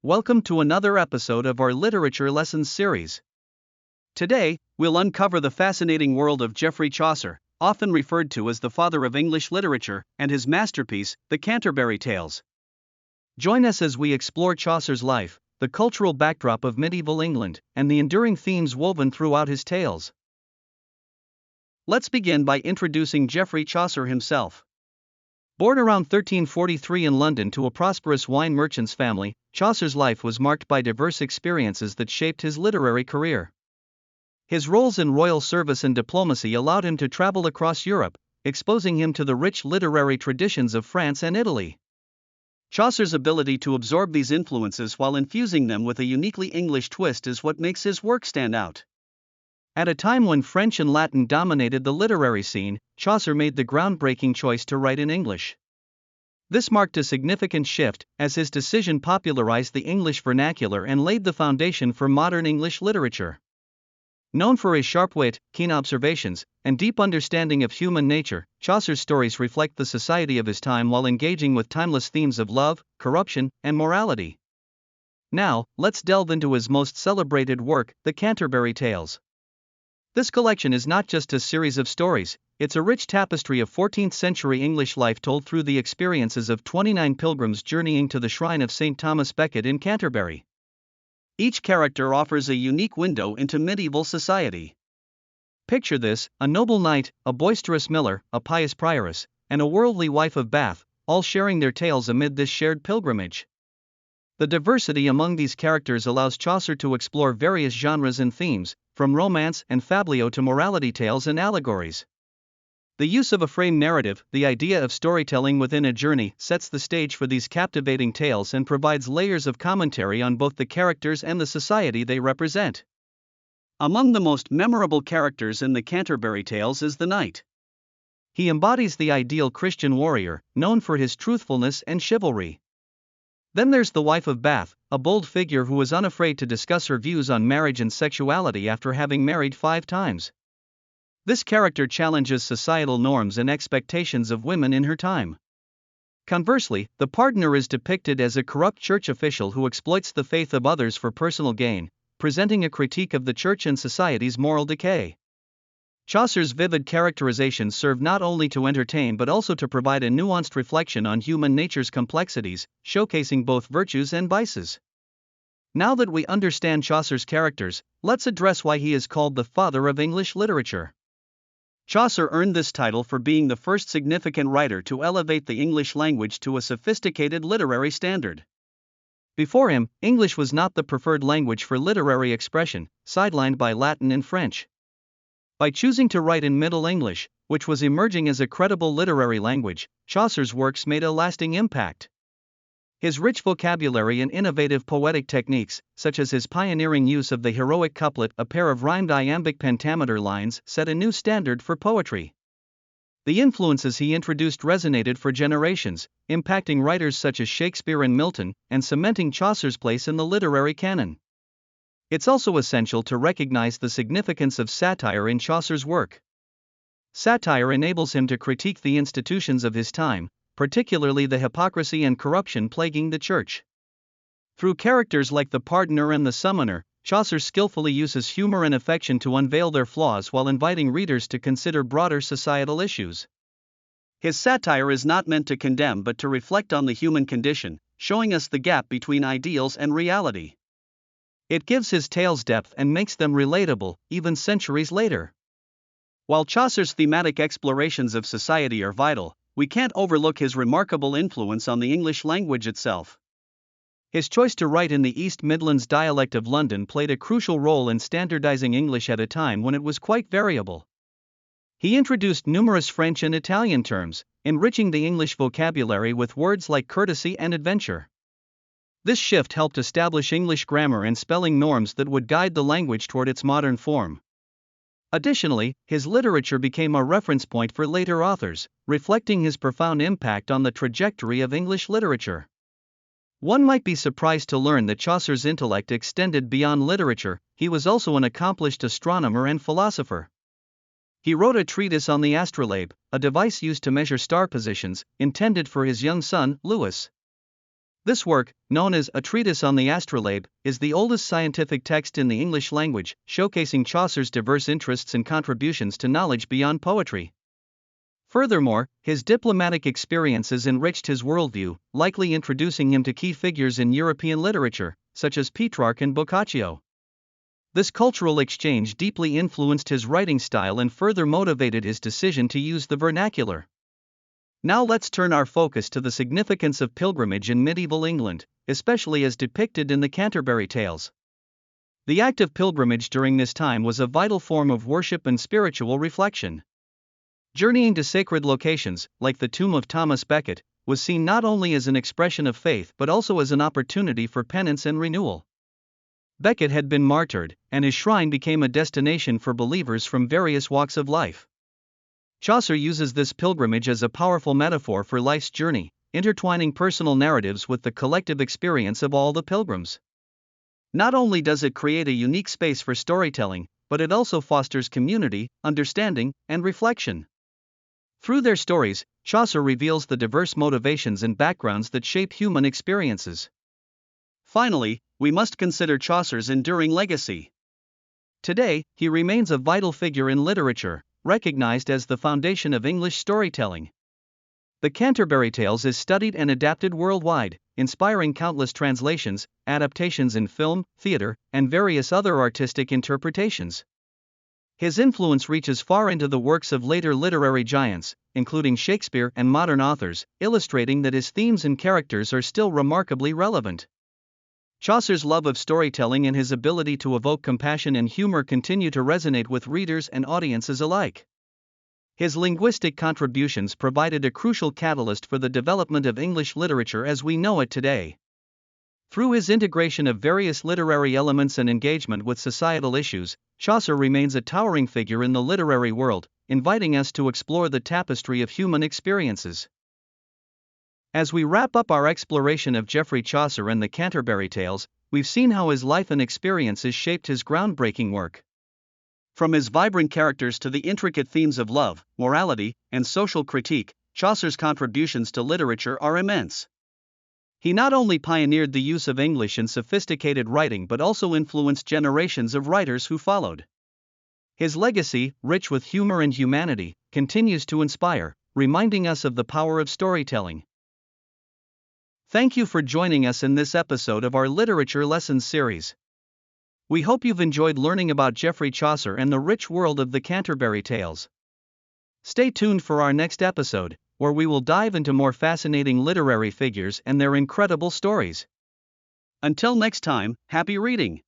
Welcome to another episode of our Literature Lessons series. Today, we'll uncover the fascinating world of Geoffrey Chaucer, often referred to as the father of English literature, and his masterpiece, the Canterbury Tales. Join us as we explore Chaucer's life, the cultural backdrop of medieval England, and the enduring themes woven throughout his tales. Let's begin by introducing Geoffrey Chaucer himself. Born around 1343 in London to a prosperous wine merchant's family, Chaucer's life was marked by diverse experiences that shaped his literary career. His roles in royal service and diplomacy allowed him to travel across Europe, exposing him to the rich literary traditions of France and Italy. Chaucer's ability to absorb these influences while infusing them with a uniquely English twist is what makes his work stand out. At a time when French and Latin dominated the literary scene, Chaucer made the groundbreaking choice to write in English. This marked a significant shift, as his decision popularized the English vernacular and laid the foundation for modern English literature. Known for his sharp wit, keen observations, and deep understanding of human nature, Chaucer's stories reflect the society of his time while engaging with timeless themes of love, corruption, and morality. Now, let's delve into his most celebrated work, the Canterbury Tales. This collection is not just a series of stories, it's a rich tapestry of 14th-century English life told through the experiences of 29 pilgrims journeying to the shrine of St. Thomas Becket in Canterbury. Each character offers a unique window into medieval society. Picture this: a noble knight, a boisterous miller, a pious prioress, and a worldly wife of Bath, all sharing their tales amid this shared pilgrimage. The diversity among these characters allows Chaucer to explore various genres and themes, from romance and fabliaux to morality tales and allegories. The use of a frame narrative, the idea of storytelling within a journey, sets the stage for these captivating tales and provides layers of commentary on both the characters and the society they represent. Among the most memorable characters in the Canterbury Tales is the knight. He embodies the ideal Christian warrior, known for his truthfulness and chivalry. Then there's the wife of Bath, a bold figure who is unafraid to discuss her views on marriage and sexuality after having married 5 times. This character challenges societal norms and expectations of women in her time. Conversely, the pardoner is depicted as a corrupt church official who exploits the faith of others for personal gain, presenting a critique of the church and society's moral decay. Chaucer's vivid characterizations serve not only to entertain but also to provide a nuanced reflection on human nature's complexities, showcasing both virtues and vices. Now that we understand Chaucer's characters, let's address why he is called the father of English literature. Chaucer earned this title for being the first significant writer to elevate the English language to a sophisticated literary standard. Before him, English was not the preferred language for literary expression, sidelined by Latin and French. By choosing to write in Middle English, which was emerging as a credible literary language, Chaucer's works made a lasting impact. His rich vocabulary and innovative poetic techniques, such as his pioneering use of the heroic couplet, a pair of rhymed iambic pentameter lines, set a new standard for poetry. The influences he introduced resonated for generations, impacting writers such as Shakespeare and Milton, and cementing Chaucer's place in the literary canon. It's also essential to recognize the significance of satire in Chaucer's work. Satire enables him to critique the institutions of his time, particularly the hypocrisy and corruption plaguing the church. Through characters like the pardoner and the summoner, Chaucer skillfully uses humor and affection to unveil their flaws while inviting readers to consider broader societal issues. His satire is not meant to condemn but to reflect on the human condition, showing us the gap between ideals and reality. It gives his tales depth and makes them relatable, even centuries later. While Chaucer's thematic explorations of society are vital, we can't overlook his remarkable influence on the English language itself. His choice to write in the East Midlands dialect of London played a crucial role in standardizing English at a time when it was quite variable. He introduced numerous French and Italian terms, enriching the English vocabulary with words like courtesy and adventure. This shift helped establish English grammar and spelling norms that would guide the language toward its modern form. Additionally, his literature became a reference point for later authors, reflecting his profound impact on the trajectory of English literature. One might be surprised to learn that Chaucer's intellect extended beyond literature. He was also an accomplished astronomer and philosopher. He wrote a treatise on the astrolabe, a device used to measure star positions, intended for his young son, Louis. This work, known as A Treatise on the Astrolabe, is the oldest scientific text in the English language, showcasing Chaucer's diverse interests and contributions to knowledge beyond poetry. Furthermore, his diplomatic experiences enriched his worldview, likely introducing him to key figures in European literature, such as Petrarch and Boccaccio. This cultural exchange deeply influenced his writing style and further motivated his decision to use the vernacular. Now let's turn our focus to the significance of pilgrimage in medieval England, especially as depicted in the Canterbury Tales. The act of pilgrimage during this time was a vital form of worship and spiritual reflection. Journeying to sacred locations, like the tomb of Thomas Becket, was seen not only as an expression of faith but also as an opportunity for penance and renewal. Becket had been martyred, and his shrine became a destination for believers from various walks of life. Chaucer uses this pilgrimage as a powerful metaphor for life's journey, intertwining personal narratives with the collective experience of all the pilgrims. Not only does it create a unique space for storytelling, but it also fosters community, understanding, and reflection. Through their stories, Chaucer reveals the diverse motivations and backgrounds that shape human experiences. Finally, we must consider Chaucer's enduring legacy. Today, he remains a vital figure in literature, recognized as the foundation of English storytelling. The Canterbury Tales is studied and adapted worldwide, inspiring countless translations, adaptations in film, theater, and various other artistic interpretations. His influence reaches far into the works of later literary giants, including Shakespeare and modern authors, illustrating that his themes and characters are still remarkably relevant. Chaucer's love of storytelling and his ability to evoke compassion and humor continue to resonate with readers and audiences alike. His linguistic contributions provided a crucial catalyst for the development of English literature as we know it today. Through his integration of various literary elements and engagement with societal issues, Chaucer remains a towering figure in the literary world, inviting us to explore the tapestry of human experiences. As we wrap up our exploration of Geoffrey Chaucer and the Canterbury Tales, we've seen how his life and experiences shaped his groundbreaking work. From his vibrant characters to the intricate themes of love, morality, and social critique, Chaucer's contributions to literature are immense. He not only pioneered the use of English in sophisticated writing but also influenced generations of writers who followed. His legacy, rich with humor and humanity, continues to inspire, reminding us of the power of storytelling. Thank you for joining us in this episode of our Literature Lessons series. We hope you've enjoyed learning about Geoffrey Chaucer and the rich world of the Canterbury Tales. Stay tuned for our next episode, where we will dive into more fascinating literary figures and their incredible stories. Until next time, happy reading!